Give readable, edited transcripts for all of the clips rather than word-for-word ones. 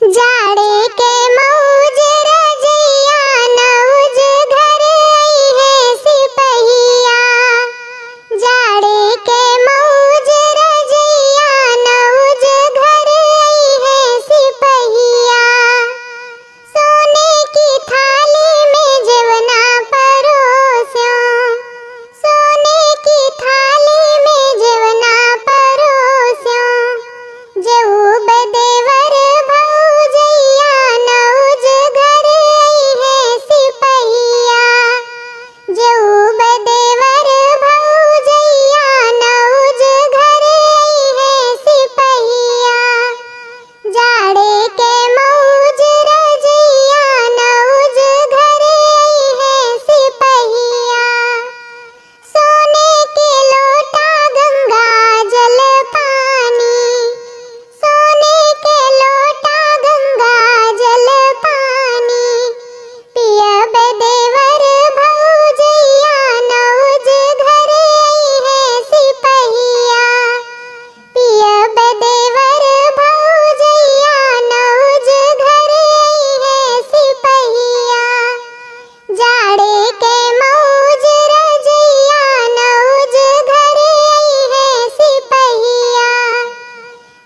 जाड़े के मौज रजैया नौज घर आई है सिपहिया। जाड़े के मौज रजैया नौज घर आई है सिपहिया। सोने की थाली में जेवना परोस्यो, सोने की थाली में जेवना परोस्यो। जेऊ बदेवर भौजैया नौज घर आई है सिपहिया। जेऊ बदेवर भौजैया नौज घर आई है सिपहिया। जाड़े के मौज रजैया नौज घर आई है सिपहिया। सोने के लोटा गंगा जल पानी, सोने के लोटा गंगा जल पानी। पियब देवर भौजैया नौज घर आई है सिपहिया। पियब देवर भौजैया नौज घर आई है सिपहिया। जाड़े के मौज रजैया नौज घर आई है सिपहिया।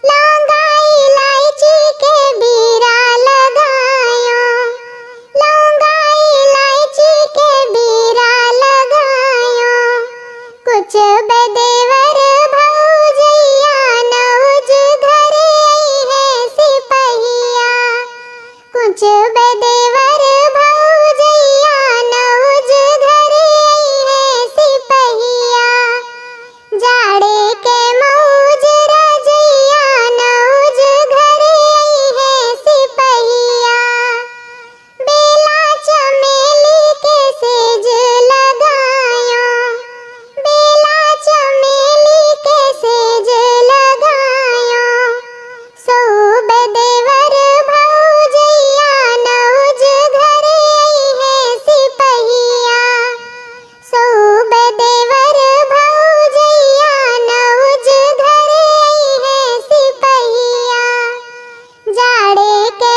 लौंगा इलायची के बीरा लगायो, लौंगा इलायची के बीरा लगायो। कुछ बदेवर भौजैया नौज घर आई है सिपहिया। कुछ